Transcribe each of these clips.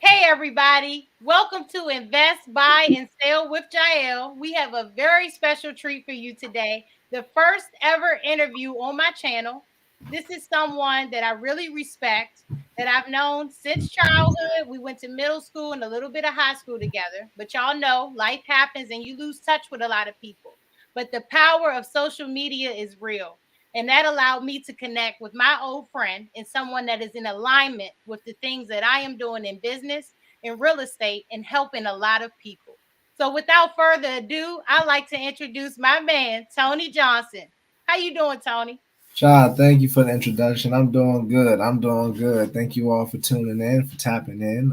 Hey everybody, welcome to Invest, Buy, and Sell with Jael. We have a very special treat for you today. The first ever interview on my channel. This is someone that I really respect, that I've known since childhood. We went to middle school and a little bit of high school together. But y'all know life happens and you lose touch with a lot of people. But the power of social media is real. And that allowed me to connect with my old friend and someone that is in alignment with the things that I am doing in business, in real estate, and helping a lot of people. So without further ado, I'd like to introduce my man, Tony Johnson. How you doing, Tony? Shad, thank you for the introduction. I'm doing good. I'm doing good. Thank you all for tuning in, for tapping in.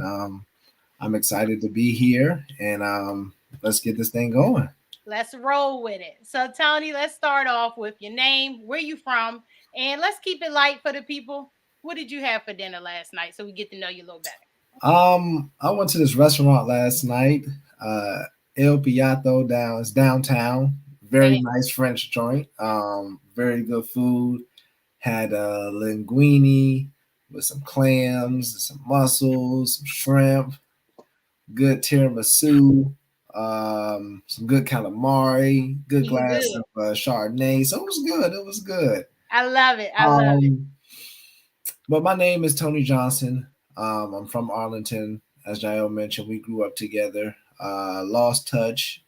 I'm excited to be here, and let's get this thing going. Let's roll with it. So, Tony, let's start off with your name, where you from, and let's keep it light for the people. What did you have for dinner last night so we get to know you a little better? I went to this restaurant last night, uh, El Piato down. It's downtown. Very Man, nice French joint. Very good food. Had linguine with some clams, some mussels, some shrimp, good tiramisu, some good calamari, good eating glass good. of Chardonnay. So it was good. It was good. I love it. I love it. Um, but my name is Tony Johnson. I'm from Arlington. As Jael mentioned, we grew up together. Lost touch.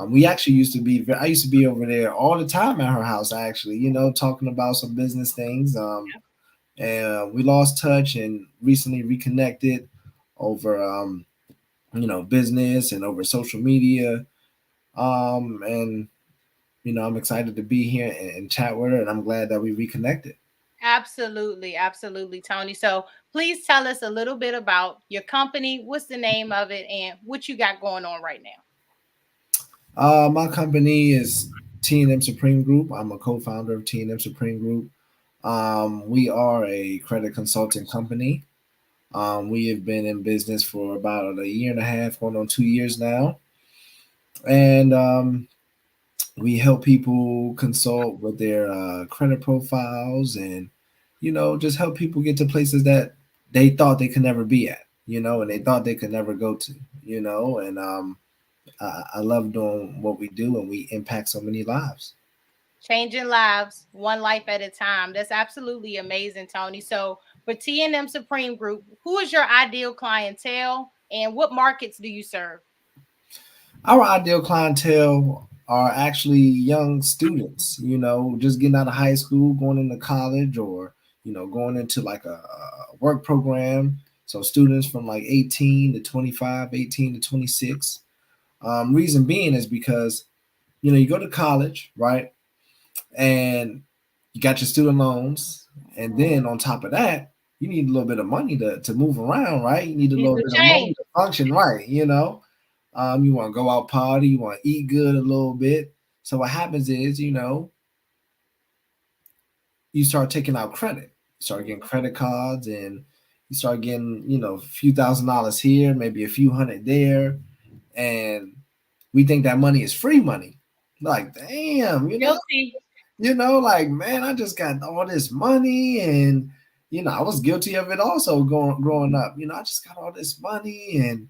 We actually used to be. I used to be over there all the time at her house. Actually, talking about some business things. And we lost touch and recently reconnected over business and over social media. And I'm excited to be here and chat with her, and I'm glad that we reconnected. Absolutely, absolutely, Tony. So please tell us a little bit about your company. What's the name of it and what you got going on right now? My company is T&M Supreme Group. I'm a co-founder of T&M Supreme Group. We are a credit consulting company. We have been in business for about a year and a half, going on 2 years now, and we help people consult with their credit profiles and just help people get to places that they thought they could never be at, and they thought they could never go to, and I love doing what we do, and we impact so many lives. Changing lives, one life at a time. That's absolutely amazing, Tony. So for T&M Supreme Group, who is your ideal clientele and what markets do you serve? Our ideal clientele are actually young students, just getting out of high school, going into college, or going into like a work program. So students from like 18 to 25, 18 to 26. Reason being is because you go to college, right, and you got your student loans, and then on top of that, you need a little bit of money to move around, right? You need a Need little some bit of money change. to function, right? You want to go out party, you want to eat good a little bit. So what happens is, you start taking out credit. You start getting credit cards, and you start getting, a few $1,000s here, maybe a few hundred there, and we think that money is free money. Like, damn, Guilty. like, man, I just got all this money, and I was guilty of it also going growing up. I just got all this money, and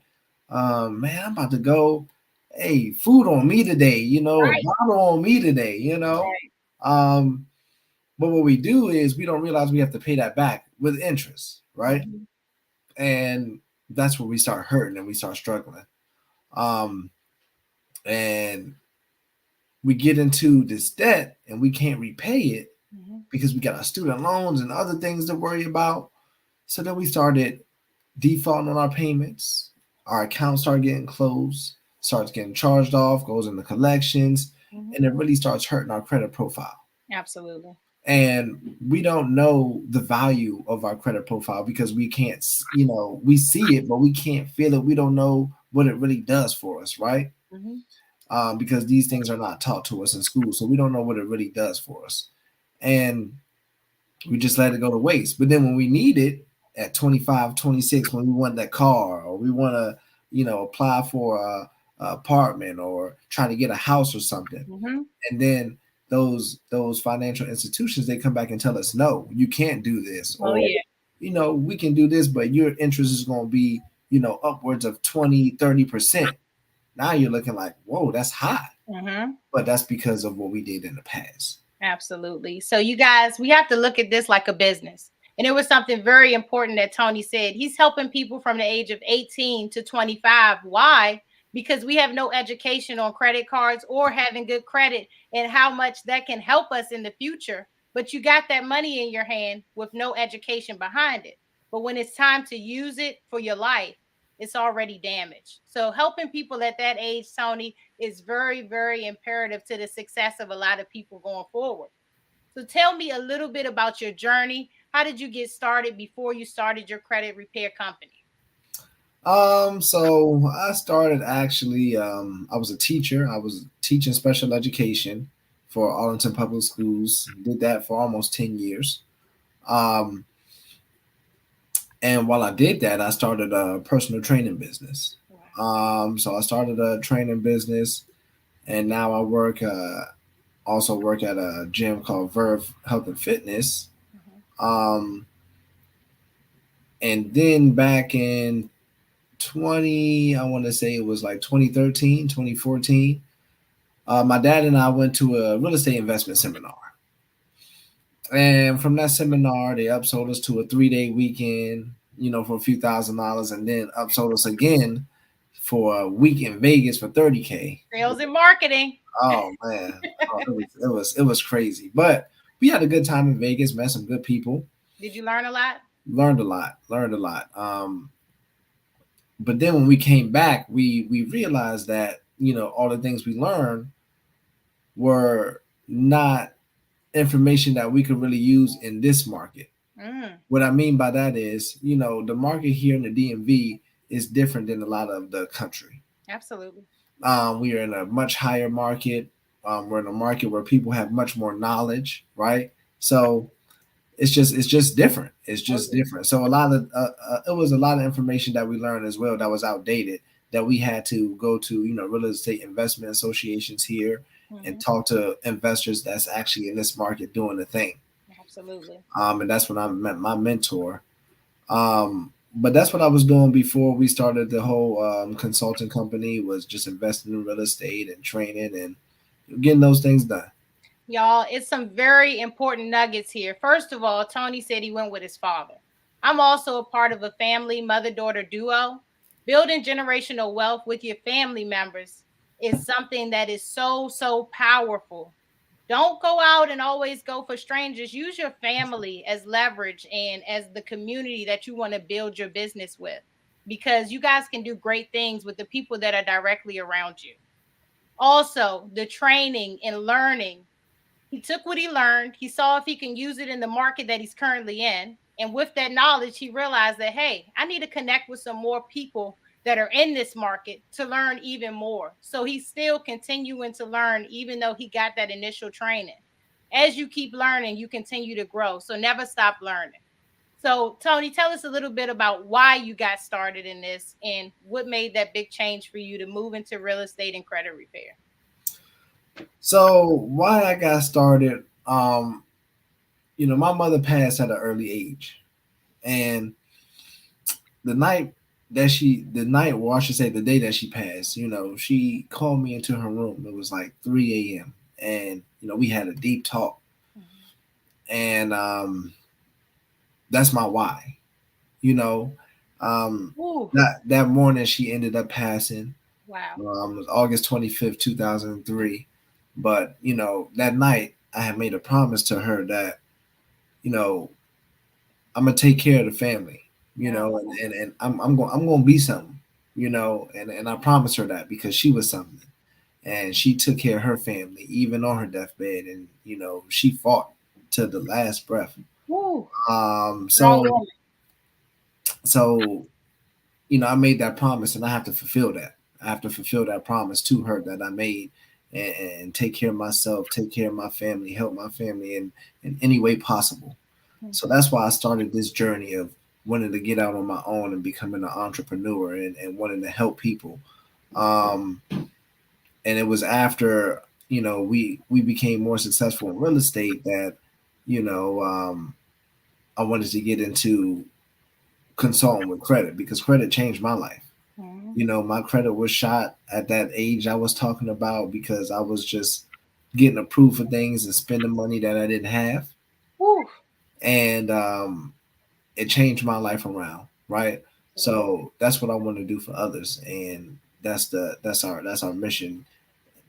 man, I'm about to go. Hey, food on me today, a Right. bottle on me today, Right. Um, but what we do is we don't realize we have to pay that back with interest, right? Mhm. And that's where we start hurting and we start struggling. Um, and we get into this debt and we can't repay it Mhm. because we got our student loans and other things to worry about. So then we started defaulting on our payments. Our account started getting closed, starts getting charged off, goes into collections, Mhm. and it really starts hurting our credit profile. Absolutely. And we don't know the value of our credit profile because we can't, we see it, but we can't feel it. We don't know what it really does for us, right? Mhm. Because these things are not taught to us in school. So we don't know what it really does for us. And we just let it go to waste. But then when we need it at 25, 26, when we want that car or we want to, apply for a apartment or try to get a house or something, Mhm. and then those financial institutions, they come back and tell us, no, you can't do this, Oh or yeah. we can do this, but your interest is going to be, upwards of 20, 30%. Now you're looking like, whoa, that's high. Mhm. But that's because of what we did in the past. Absolutely. So, you guys, we have to look at this like a business. And it was something very important that Tony said. He's helping people from the age of 18 to 25. Why? Because we have no education on credit cards or having good credit and how much that can help us in the future. But you got that money in your hand with no education behind it. But when it's time to use it for your life, it's already damaged. So, helping people at that age, Tony, is very, very imperative to the success of a lot of people going forward. So tell me a little bit about your journey. How did you get started before you started your credit repair company? So I started actually. I was a teacher. I was teaching special education for Arlington Public Schools. Did that for almost 10 years. Um, and while I did that, I started a personal training business. Wow. So I started a training business, and now I work. Also work at a gym called Verve Health and Fitness. Mhm. Um, and then back in 20, I want to say it was like 2013, 2014. My dad and I went to a real estate investment seminar. And from that seminar, they upsold us to a 3-day weekend, for a few $1,000s, and then upsold us again for a week in Vegas for 30K. Sales and marketing. Oh man, it was crazy. But we had a good time in Vegas, met some good people, Did you learn a lot? learned a lot. But then when we came back, we realized that all the things we learned were not information that we could really use in this market. Mm, What I mean by that is, the market here in the DMV is different than a lot of the country. absolutely. We are in a much higher market. We're in a market where people have much more knowledge, right? So it's just different. It's Oh, just different. So a lot of it was a lot of information that we learned as well that was outdated, that we had to go to real estate investment associations here yeah. and Mhm. talk to investors that's actually in this market doing the thing. Absolutely. And that's when I met my mentor. But that's what I was doing before we started the whole consulting company, was just investing in real estate and training and getting those things done. Y'all, it's some very important nuggets here. First of all, Tony said he went with his father. I'm also a part of a family mother daughter duo. Building generational wealth with your family members is something that is so, so powerful. Don't go out and always go for strangers. Use your family as leverage and as the community that you want to build your business with, because you guys can do great things with the people that are directly around you. Also, the training and learning, he took what he learned, he saw if he can use it in the market that he's currently in. And with that knowledge, he realized that, hey, I need to connect with some more people that are in this market to learn even more. So he's still continuing to learn, even though he got that initial training. As you keep learning, you continue to grow. So never stop learning. So, Tony, tell us a little bit about why you got started in this and what made that big change for you to move into real estate and credit repair. So why I got started, my mother passed at an early age, and well, I should say the day that she passed, she called me into her room. It was like 3 a.m. and we had a deep talk, Mhm. and that's my why. You know, Ooh, that morning she ended up passing. wow. It was August 25th, 2003. But that night I had made a promise to her that you know I'm gonna take care of the family. Yeah. And I'm gonna be something. And I promised her that because she was something, and she took care of her family even on her deathbed, and she fought to the last breath. Woo. Um, Strong so woman. so I made that promise, and I have to fulfill that. I have to fulfill that promise to her that I made, and take care of myself, take care of my family, help my family in any way possible. So Mhm. that's why I started this journey of wanting to get out on my own and becoming an entrepreneur, and wanting to help people. Um, and it was after we became more successful in real estate that you know um, I wanted to get into consulting with credit because credit changed my life. Mhm. You know, my credit was shot at that age I was talking about because I was just getting approved for things and spending money that I didn't have. Woo. And it changed my life around, right? Absolutely. So that's what I want to do for others, and that's our mission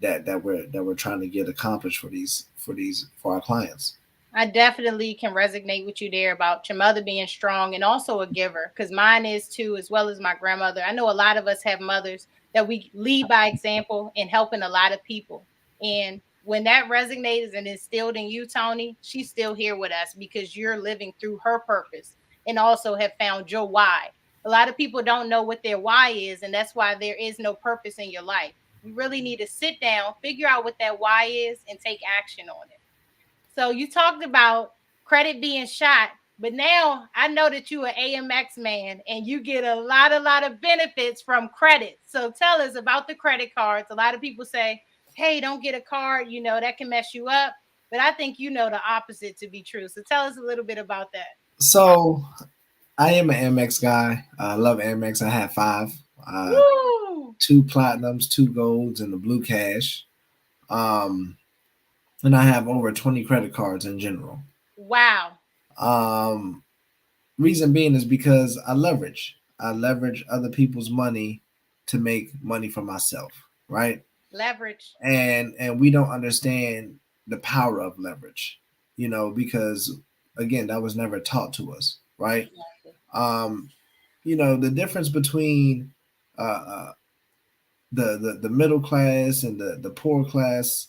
that we're trying to get accomplished for our clients. I definitely can resonate with you there about your mother being strong and also a giver because mine is too, as well as my grandmother. I know a lot of us have mothers that we lead by example in helping a lot of people. And when that resonates and instilled in you, Tony, she's still here with us because you're living through her purpose and also have found your why. A lot of people don't know what their why is, and that's why there is no purpose in your life. You really need to sit down, figure out what that why is, and take action on it. So you talked about credit being shot, but now I know that you are an AMX man and you get a lot of benefits from credit. So tell us about the credit cards. A lot of people say, "Hey, don't get a card, that can mess you up." But I think you know the opposite to be true. So tell us a little bit about that. So I am an Amex guy. I love Amex. I have five, uh, Woo! two platinums, two golds, and the blue cash. Um, and I have over 20 credit cards in general. Wow. Um, Reason being is because I leverage. I leverage other people's money to make money for myself, right? Leverage. And we don't understand the power of leverage, because again, that was never taught to us, right? Exactly. Um, the difference between uh, the middle class and the poor class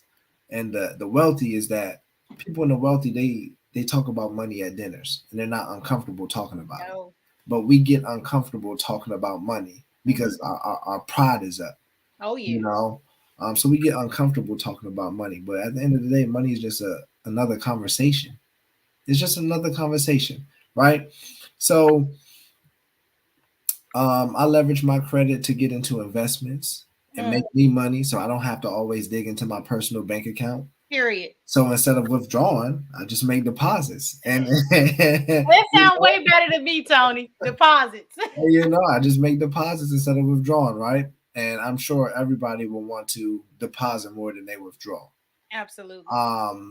and the wealthy is that people in the wealthy they talk about money at dinners and they're not uncomfortable talking about it. No. But we get uncomfortable talking about money Mhm. because our pride is up, Oh you yeah. know. So we get uncomfortable talking about money. But at the end of the day, money is just another conversation. It's just another conversation, right? So I leverage my credit to get into investments and Mm, make me money so I don't have to always dig into my personal bank account. period. So instead of withdrawing, I just make deposits. And That you sounds way better to me, Tony. Deposits. I just make deposits instead of withdrawing, right? And I'm sure everybody will want to deposit more than they withdraw. Absolutely.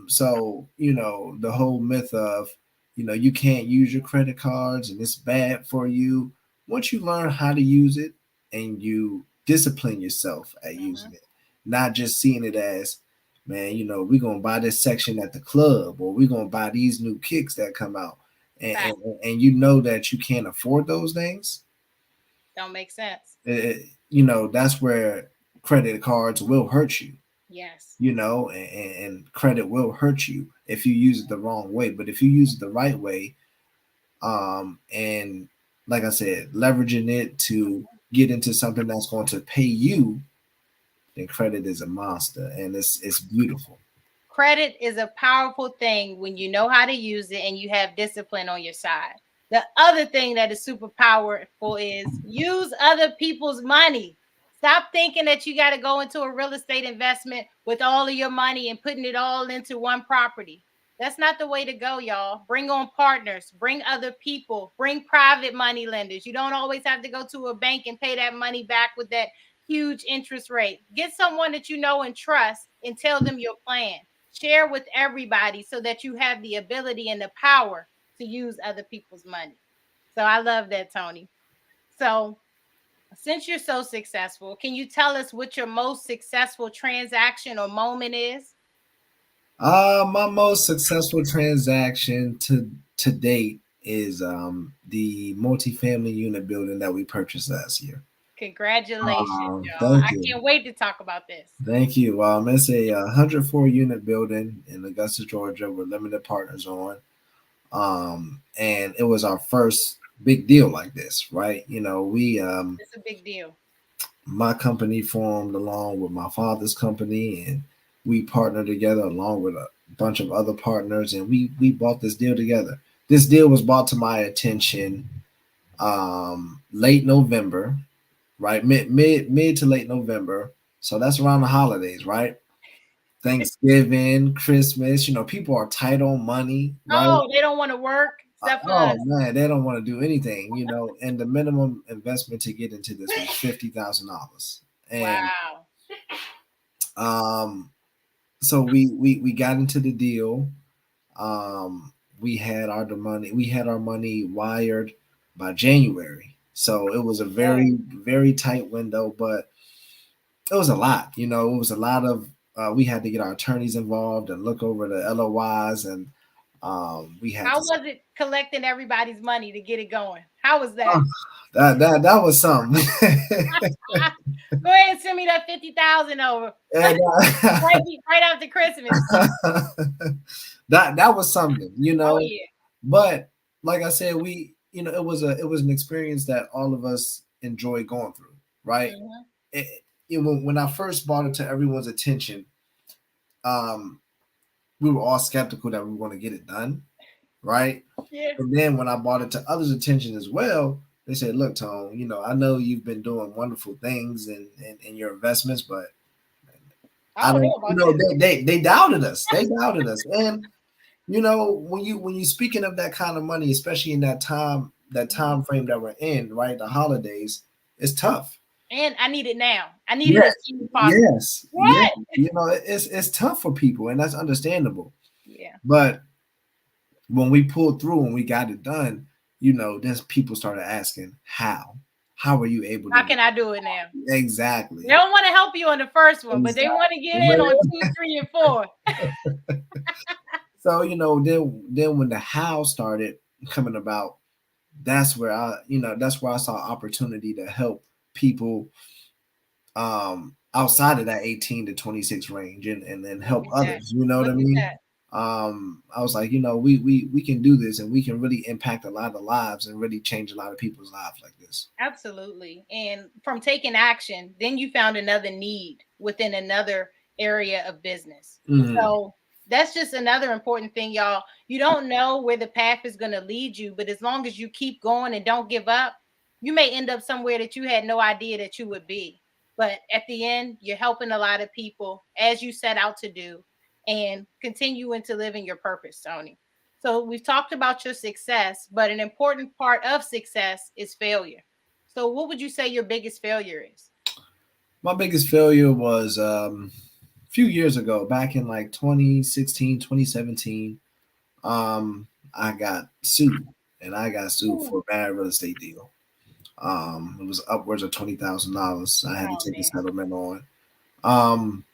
So the whole myth of you can't use your credit cards and it's bad for you. Once you learn how to use it and you discipline yourself at Mhm. using it, not just seeing it as, man, we're gonna buy this section at the club or we're gonna buy these new kicks that come out, and Fact. and you know that you can't afford those things. Don't make sense. That's where credit cards will hurt you, Yes. and credit will hurt you if you use it the wrong way. But if you use it the right way, and like I said, leveraging it to get into something that's going to pay you, then credit is a monster and it's beautiful. Credit is a powerful thing when you know how to use it and you have discipline on your side. The other thing that is super powerful is use other people's money. Stop thinking that you got to go into a real estate investment with all of your money and putting it all into one property. That's not the way to go, y'all. Bring on partners, bring other people, bring private money lenders. You don't always have to go to a bank and pay that money back with that huge interest rate. Get someone that you know and trust and tell them your plan. Share with everybody so that you have the ability and the power to use other people's money. So I love that, Tony. So since you're so successful, can you tell us what your most successful transaction or moment is? My most successful transaction to date is the multifamily unit building that we purchased last year. Congratulations, y'all. Thank I you. can't wait to talk about this. Thank you. It's a 104 unit building in Augusta, Georgia. We're limited partners on. And it was our first big deal like this, right? We It's a big deal. my company formed along with my father's company, and we partnered together along with a bunch of other partners, and we bought this deal together. This deal was brought to my attention late November, right? Mid to late November. So that's around the holidays, right? Thanksgiving, Christmas, people are tight on money, right? Oh, they don't want to work. except for Oh us. man, they don't want to do anything, and the minimum investment to get into this was $50,000. And Wow. um so we got into the deal. We had our money wired by January. So it was a Good. very, very tight window, but it was a lot. It was a lot of we had to get our attorneys involved and look over the LOIs, and we had How to. was it collecting everybody's money to get it going? How was Oh, that? that was something. Go ahead and send me that 50,000 over And right after Christmas. that was something, Oh yeah. but like I said, it was an experience that all of us enjoy going through, right? Hmm. When I first brought it to everyone's attention, um we were all skeptical that we were going to get it done, right? Yeah. And then when I brought it to others' attention as well, they said, "Look, Tone, I know you've been doing wonderful things in your investments, but I I don't don't, know about this. they doubted us. They doubted us." And when you speaking of that kind of money, especially in that time frame that we're in, right, the holidays, it's tough. And I need it now. I need it Yes, as soon as possible. yes, yeah. What? It's tough for people, and that's understandable. Yeah. But when we pulled through and we got it done, then people started asking how were you able to How do can I do it now? it? Exactly. They don't want to help you on the first one, but they want to get in on Exactly. 2, 3, and 4. So then when the how started coming about, that's where I saw opportunity to help people outside of that 18 to 26 range, and then Look help at that. others. You know what I Look at mean? that. I was like, we can do this, and we can really impact a lot of lives and really change a lot of people's lives like this. Absolutely. And from taking action, then you found another need within another area of business. Hmm. So that's just another important thing, y'all. You don't know where the path is going to lead you, but as long as you keep going and don't give up, you may end up somewhere that you had no idea that you would be. But at the end, you're helping a lot of people as you set out to do and continuing to live in your purpose, Tony. So we've talked about your success, but an important part of success is failure. So, what would you say your biggest failure is? My biggest failure was a few years ago, back in like 2016, 2017. I got sued, and I got sued Ooh. for a bad real estate deal. It was upwards of $20,000. I had to Oh take a man. settlement on. Um,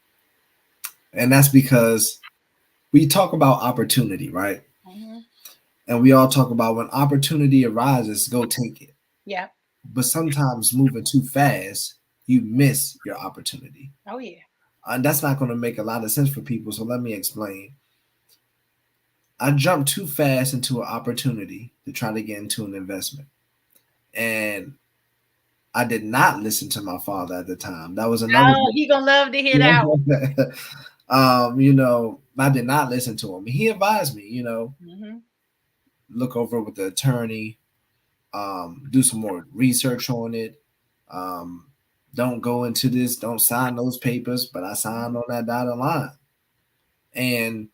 and that's because we talk about opportunity, right? Hmm. And we all talk about when opportunity arises, go take it. Yeah. But sometimes moving too fast, you miss your opportunity. Oh yeah. And that's not going to make a lot of sense for people. So let me explain. I jumped too fast into an opportunity to try to get into an investment. And I did not listen to my father at the time. That was another Oh, he gonna love to hear that one. thing. I did not listen to him. He advised me, Hmm. look over with the attorney, do some more research on it. Um, don't go into this, don't sign those papers, but I signed on that dotted line. And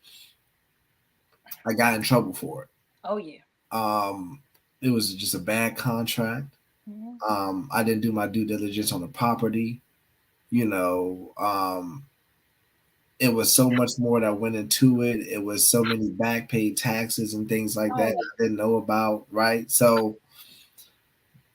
I got in trouble for it. Oh yeah. Um, it was just a bad contract. Hmm. I didn't do my due diligence on the property. You know, it was so much more that went into it. It was so many back paid taxes and things like Oh that yeah. I didn't know about, right? So,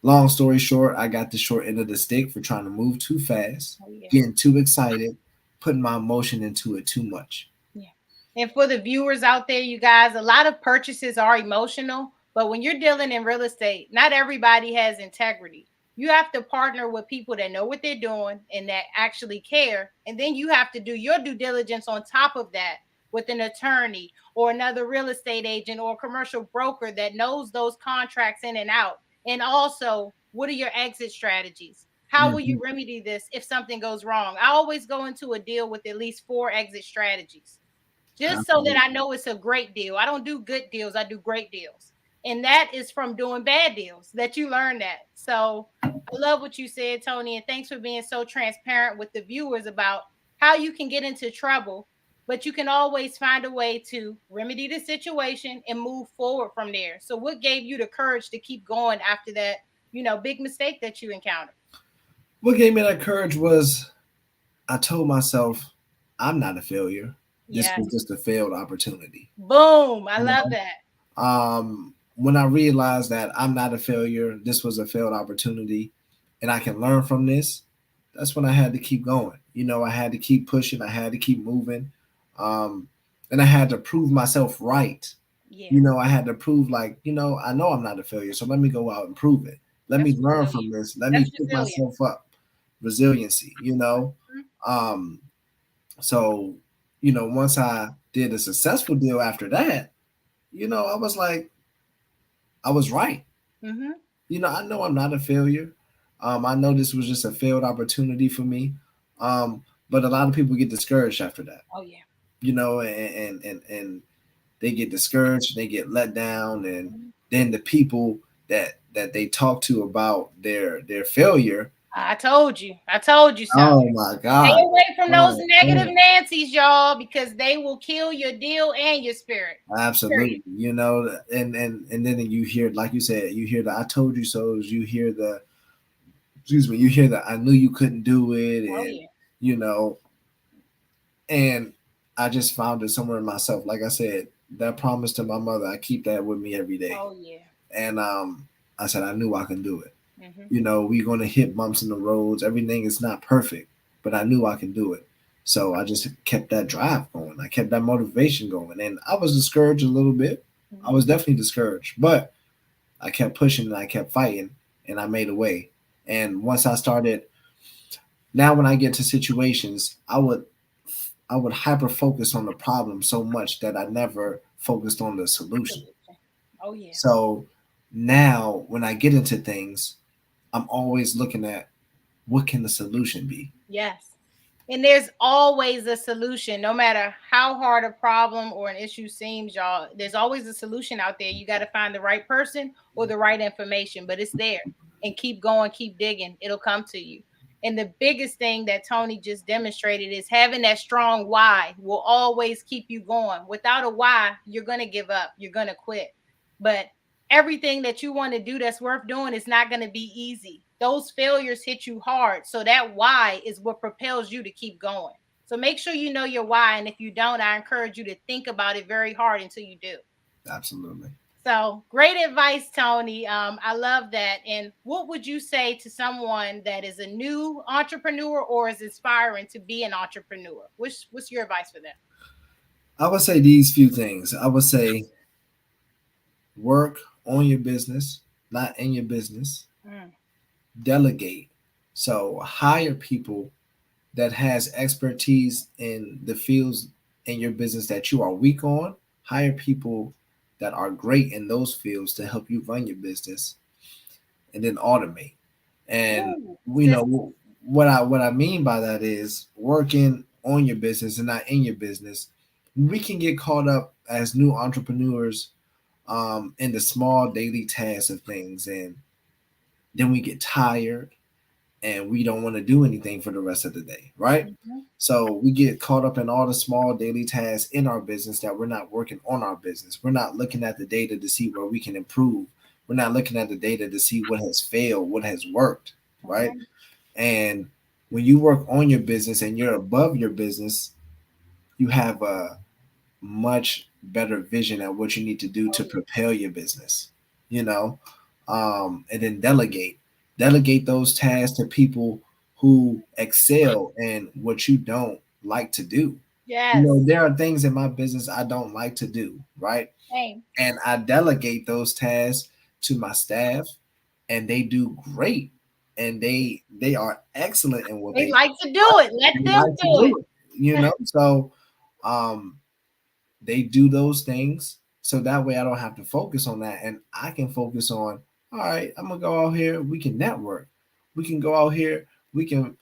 long story short, I got the short end of the stick for trying to move too fast, Oh yeah. getting too excited, putting my emotion into it too much. Yeah. And for the viewers out there, you guys, a lot of purchases are emotional, but when you're dealing in real estate, not everybody has integrity. You have to partner with people that know what they're doing and that actually care. And then you have to do your due diligence on top of that with an attorney or another real estate agent or commercial broker that knows those contracts in and out. And also, what are your exit strategies? How will you Mhm. remedy this if something goes wrong? I always go into a deal with at least 4 exit strategies just so that I Absolutely. know it's a great deal. I don't do good deals, I do great deals. And that is from doing bad deals that you learn that. So I love what you said, Tony, and thanks for being so transparent with the viewers about how you can get into trouble but you can always find a way to remedy the situation and move forward from there. So what gave you the courage to keep going after that, big mistake that you encountered? What gave me that courage was I told myself I'm not a failure. This Yes. was just a failed opportunity. Boom. I You love know? that. When I realized that I'm not a failure, this was a failed opportunity, and I can learn from this, that's when I had to keep going. I had to keep pushing, I had to keep moving, um, and I had to prove myself right. Yeah. I had to prove, like, I know I'm not a failure, so let me go out and prove it. Let me That's learn from resilience. this. Let me That's pick resilience. myself up. Resiliency. Mhm. Um, so, once I did a successful deal after that, I was like, I was right. Mhm. I know I'm not a failure. I know this was just a failed opportunity for me. But a lot of people get discouraged after that, Oh yeah. and they get discouraged, they get let down, and Mhm. then the people that they talk to about their failure. I told you. I told you so. Oh my Stay God. away from those Oh negative man. Nancy's, y'all, because they will kill your deal and your spirit. Period. Absolutely. And then you hear, like you said, you hear the I told you so's, you hear the excuse me, you hear the I knew you couldn't do it, Oh and yeah. you know, and I just found it somewhere in myself. Like I said, that promise to my mother, I keep that with me every day. Oh yeah. And I said I knew I can do it. Hmm. We're gonna hit bumps in the roads. Everything is not perfect, but I knew I can do it. So I just kept that drive going. I kept that motivation going. And I was discouraged a little bit. I Hmm. was definitely discouraged, but I kept pushing and I kept fighting and I made a way. And once I started, now when I get to situations, I would hyper focus on the problem so much that I never focused on the solution. Solution. Oh yeah. So now when I get into things, I'm always looking at what can the solution be. Yes. And there's always a solution, no matter how hard a problem or an issue seems, y'all. There's always a solution out there. You got to find the right person or the right information, but it's there. And keep going, keep digging. It'll come to you. And the biggest thing that Tony just demonstrated is having that strong why will always keep you going. Without a why, you're going to give up, you're going to quit. But everything that you want to do that's worth doing is not going to be easy. Those failures hit you hard. So that why is what propels you to keep going. So make sure you know your why. And if you don't, I encourage you to think about it very hard until you do. Absolutely. So great advice, Tony. I love that. And what would you say to someone that is a new entrepreneur or is aspiring to be an entrepreneur? What's your advice for them? I would say these few things. I would say work on your business, not in your business. Mm, Delegate. So hire people that has expertise in the fields in your business that you are weak on. Hire people that are great in those fields to help you run your business, and then automate. And ooh, we sis. know what I mean by that is working on your business and not in your business. We can get caught up as new entrepreneurs in the small daily tasks of things, and then we get tired and we don't want to do anything for the rest of the day, right? Mhm. So we get caught up in all the small daily tasks in our business that we're not working on our business. We're not looking at the data to see where we can improve. We're not looking at the data to see what has failed, what has worked, right? Mhm. And when you work on your business and you're above your business, you have a much better vision at what you need to do Oh to yeah. propel your business, you know, and then delegate those tasks to people who excel in what you don't like to do. Yes. There are things in my business I don't like to do, right? Same. And I delegate those tasks to my staff, and they do great, and they are excellent in what They they do, like to do right? it. Let They them like to do do it. it. So um they do those things so that way I don't have to focus on that and I can focus on, all right, I'm gonna go out here, we can network, we can go out here, we can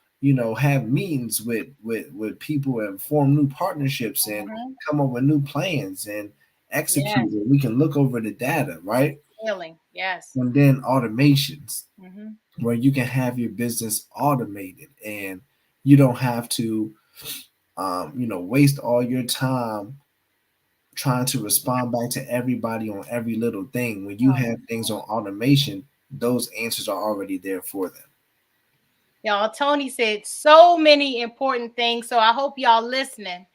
have meetings with people and form new partnerships and Mhm. come up with new plans and Yes. execute it. We can look over the data, right? Healing. Yes. And then automations Mhm. where you can have your business automated and you don't have to waste all your time trying to respond back to everybody on every little thing. When you Oh, have things on automation, those answers are already there for them. y'all, Tony said so many important things. So I hope y'all listening.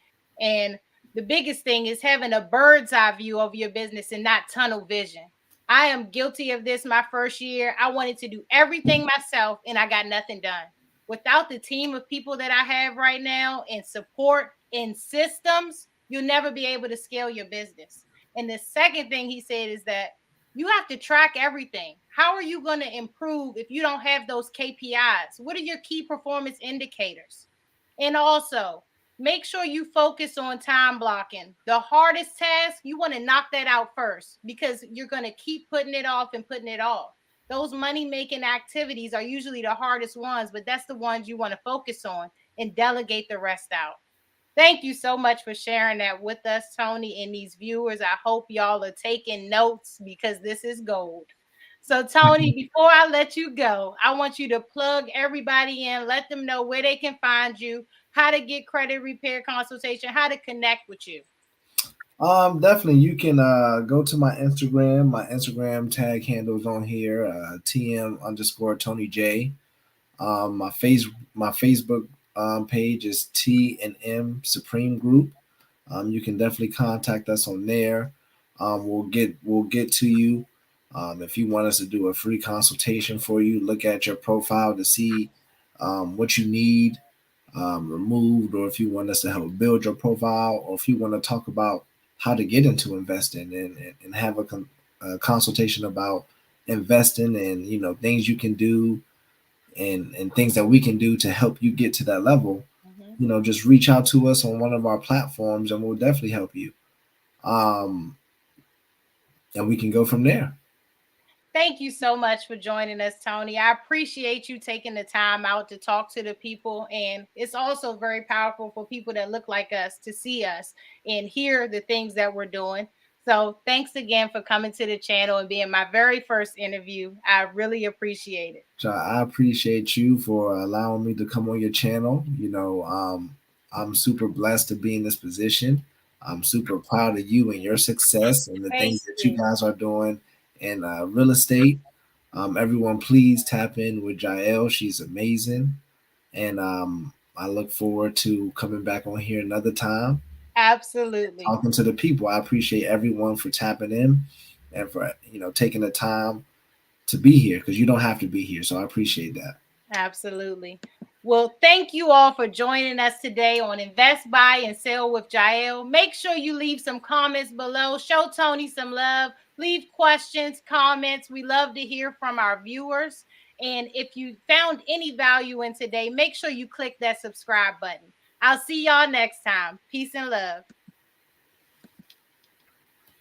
And the biggest thing is having a bird's eye view of your business and not tunnel vision. I am guilty of this my first year. I wanted to do everything myself and I got nothing done. Without the team of people that I have right now and support and systems, you'll never be able to scale your business. And the second thing he said is that you have to track everything. How are you going to improve if you don't have those KPIs? What are your key performance indicators? And also, make sure you focus on time blocking. The hardest task, you want to knock that out first because you're going to keep putting it off and putting it off. Those money making activities are usually the hardest ones, but that's the ones you want to focus on and delegate the rest out. Thank you so much for sharing that with us, Tony, and these viewers. I hope y'all are taking notes because this is gold. So, Tony, before I let you go, I want you to plug everybody in, let them know where they can find you, how to get credit repair consultation, how to connect with you. Definitely you can go to my Instagram. My Instagram tag handles on here, TM underscore Tony J. My Facebook page is T&M Supreme Group. You can definitely contact us on there. We'll get to you. If you want us to do a free consultation for you, look at your profile to see what you need removed, or if you want us to help build your profile, or if you want to talk about how to get into investing and have a consultation about investing and things you can do and things that we can do to help you get to that level, Mhm. just reach out to us on one of our platforms and we'll definitely help you. Um, and we can go from there. Thank you so much for joining us, Tony. I appreciate you taking the time out to talk to the people. And it's also very powerful for people that look like us to see us and hear the things that we're doing. So thanks again for coming to the channel and being my very first interview. I really appreciate it. So I appreciate you for allowing me to come on your channel. I'm super blessed to be in this position. I'm super proud of you and your success and the Thank things that you you. guys are doing in real estate. Everyone, please tap in with Jael. She's amazing. And I look forward to coming back on here another time, Absolutely. talking to the people. I appreciate everyone for tapping in and for taking the time to be here because you don't have to be here. So I appreciate that. Absolutely. Well, thank you all for joining us today on Invest, Buy, and Sell with Jael. Make sure you leave some comments below. Show Tony some love. Leave questions, comments. We love to hear from our viewers. And if you found any value in today, make sure you click that subscribe button. I'll see y'all next time. Peace and love.